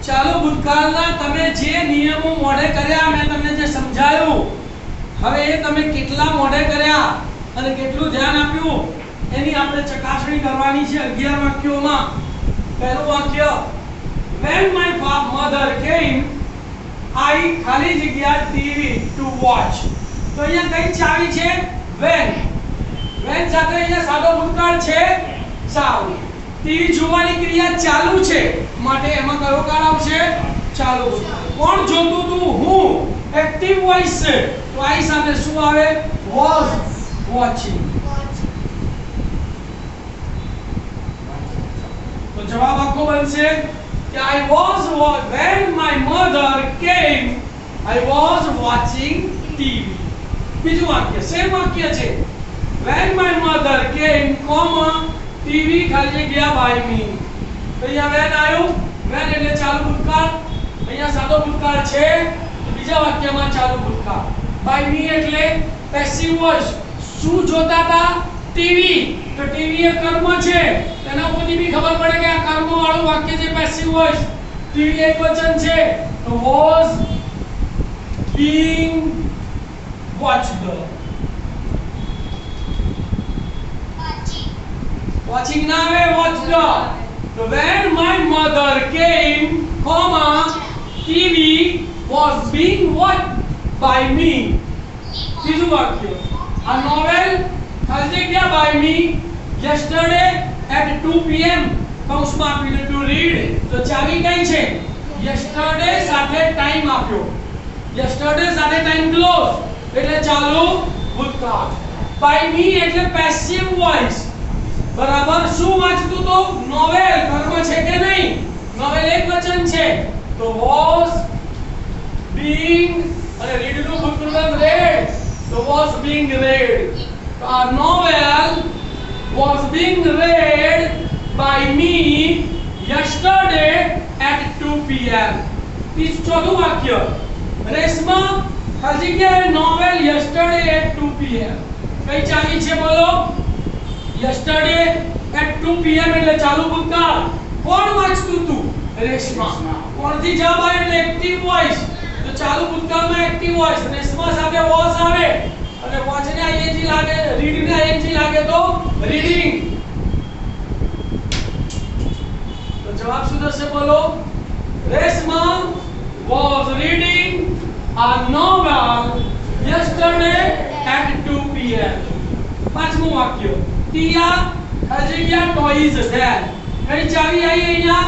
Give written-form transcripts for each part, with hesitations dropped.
ચાલો ભૂતકાળના તમે જે નિયમો મોઢે કર્યા મેં તમને જે સમજાયું હવે એ તમે કેટલા મોઢે કર્યા અને કેટલું ધ્યાન આપ્યું એની આપણે ચકાસણી કરવાની છે 11 વાક્યોમાં. પહેલું વાક્ય when my mother came I ખાલી જગ્યા TV to watch. તો અહીંયા કઈ ચાવી છે when સાથે અહીંયા સાદો ભૂતકાળ છે ચાલુ. ટીવી જોવાની ક્રિયા ચાલુ છે માટે એમાં કયો કાળ આવશે ચાલુ ભૂતકાળ. કોણ જોતું હતું હું એક્ટિવ વોઇસ છે તો આઈ સાથે શું આવે was watching. તો જવાબ આખો બનશે કે I was when my mother came I was watching TV. બીજું વાક્ય સેમ વાક્ય છે when my mother came TV ખાલી જગ્યા by me. તો અહીંયા when આવ્યું when એટલે ચાલુ ભૂતકાળ અહીંયા સાદો ભૂતકાળ છે તો બીજા વાક્યમાં ચાલુ ભૂતકાળ. by me એટલે પેસિવ વોઇસ શું જોતા હતા ટીવી તો ટીવી એ કર્મ છે તેના ઉપરથી બી ખબર પડે કે આ કર્મ વાળું વાક્ય છે પેસિવ વોઇસ. ટીવી એકવચન છે તો was being watched. Watching now watched. So when my mother came, TV was being watched by me. तीसरा वाक्य a novel खाली क्या by me yesterday at 2 p.m. કૌંસમાં આપીને to read. તો ચાવી કઈ છે yesterday સાથે ટાઈમ આપ્યો yesterday સાથે ટાઈમ ક્લોઝ એટલે ચાલુ ભૂતકાળ. by me એટલે પેસિવ વોઇસ બરાબર શું વાંચતું તો નોવેલ કર્મ છે કે નહીં નોવેલ એકવચન છે તો was being અને રીડ નું ભૂતકાળ read તો was being read. તો આ novel was being read by me yesterday at 2 p.m. ચોથું વાક્ય રેશમા ખાલી જગ્યાએ novel yesterday at 2 p.m. કઈ ચાવી છે બોલો yesterday at 2 p.m. એટલે ચાલુ ભૂતકાળ. કોણ વાંચતું હતું રેશમા. કોણથી જવાબ આવે એટલે એક્ટિવ વોઇસ તો ચાલુ ભૂતકાળમાં એક્ટિવ વોઇસ રેશમા સાથે was આવે અને watch ને ing લાગે read ને ing લાગે તો reading. તો જવાબ શું થશે બોલો Reshma was reading a novel yesterday at 2 p.m. પાંચમું વાક્ય ટિયા ખાલી જગ્યા ટોયઝ ધેન કઈ ચાવી આવી અહીંયા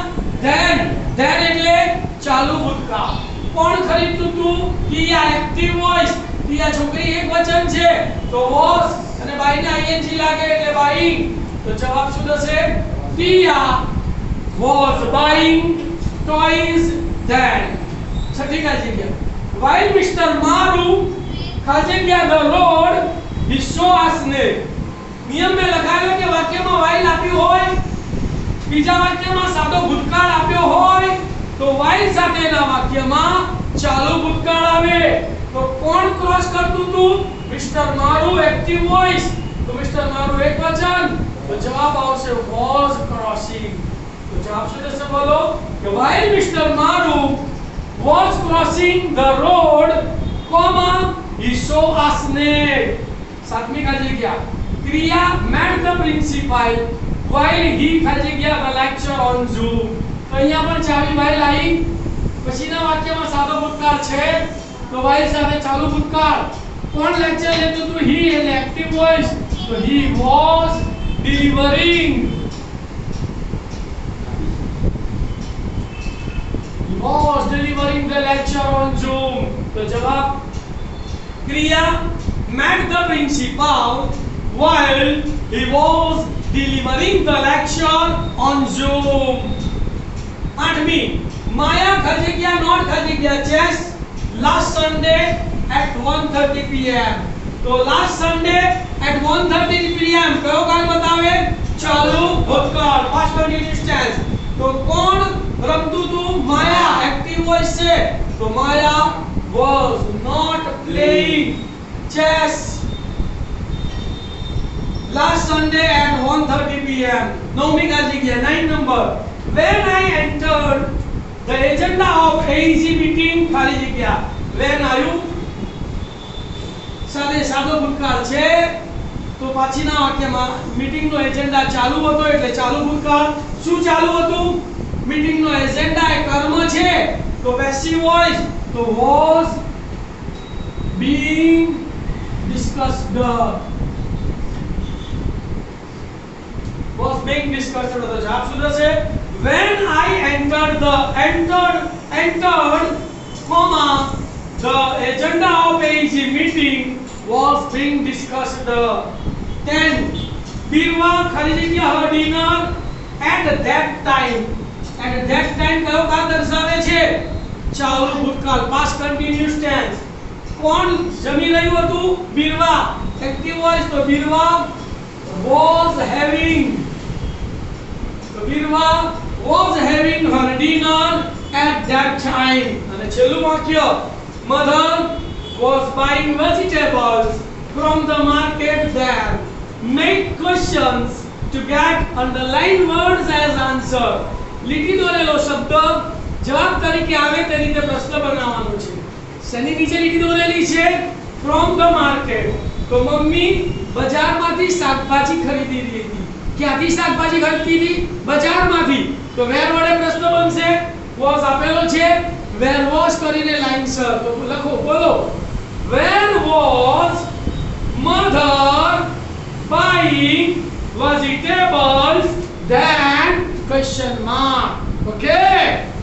ધેન એટલે ચાલુ ભૂતકાળ. કોણ ખરીદતું હતું ટિયા એક્ટિવ વોઇસ ટિયા છોકરી એકવચન છે તો was અને બાય ને ing લાગે એટલે બાઈંગ. તો જવાબ શું થશે ટિયા was buying toys then. છઠ્ઠી ખાલી જગ્યા while Mr. Maru ખાલી જગ્યા the road he saw us ને નિયમ में લખાયેલો કે વાક્યમાં while આપ્યું હોય બીજા વાક્યમાં સાદો ભૂતકાળ આપ્યો હોય તો while સાથેના વાક્યમાં ચાલુ ભૂતકાળ આવે. તો કોણ ક્રોસ કરતું હતું મિસ્ટર મારુ એક્ટિવ વોઇસ તો મિસ્ટર મારુ એકવચન તો જવાબ આવશે was crossing. તો જવાબ શું થશે બોલો કે while Mr. Maru was crossing the road, he saw a snake. સાતમી ખાલી જગ્યા ક્રિયા met the principal while he ખાલી જગ્યા the lecture on Zoom. તો અહીંયા પણ ચાવી while આવી પછીના વાક્યમાં સાદો ભૂતકાળ છે તો while સાથે ચાલુ ભૂતકાળ. કોણ લેક્ચર લેતું હતું he એટલે એક્ટિવ વોઇસ તો he was delivering the lecture on Zoom. तो जवाब क्रिया met the principal while he was delivering the lecture on Zoom. आठवीं माया खाली गया नॉट खाली गया chess last Sunday at 1:30 p.m. तो last Sunday at 1:30 p.m. कयो काल बतावे चालू भूतकाळ past continuous tense. तो कौन रमतु तू माया एक्टिव वॉइस से तो माया was not playing chess last Sunday at 1:30 p.m. नौवीं का जी गया 9 number when I entered The agenda of AEC meeting ખાલી જગ્યા when આવ્યું સાથે સાદો ભૂતકાળ છે તો પાછળના વાક્યમાં મીટિંગ નો એજન્ડા ચાલુ હતો એટલે ચાલુ ભૂતકાળ શું ચાલુ હતું મીટિંગ નો એજન્ડા એ કર્મ છે તો પેસિવ વોઇસ તો was being discussed તો જવાબ શું થશે when I entered comma the agenda of AEC meeting was being discussed then Birwa ખાલી જગ્યા her dinner at that time કયો કાળ દર્શાવે છે ચાલુ ભૂતકાળ past continuous tense કોણ જમી રહ્યું હતું બિરવા એક્ટિવ વોઇસ તો Birva was having her dinner at that time અને છેલ્લું વાક્ય mother was buying vegetables from the market there make questions to get underlined words as answer લીટી દોરેલો શબ્દ જવાબ તરીકે આવે તે રીતે પ્રશ્ન બનાવવાનો છે શેની નીચે લીટી દોરેલી છે from the market તો મમ્મી બજારમાંથી શાકભાજી ખરીદી રહી હતી ક્યાંથી શાકભાજી ખરીદતી હતી બજારમાંથી તો where વડે પ્રશ્ન બનશે was આપેલો છે where was કરીને લાઈનસર તો લખો બોલો where was mother buying vegetables then question mark okay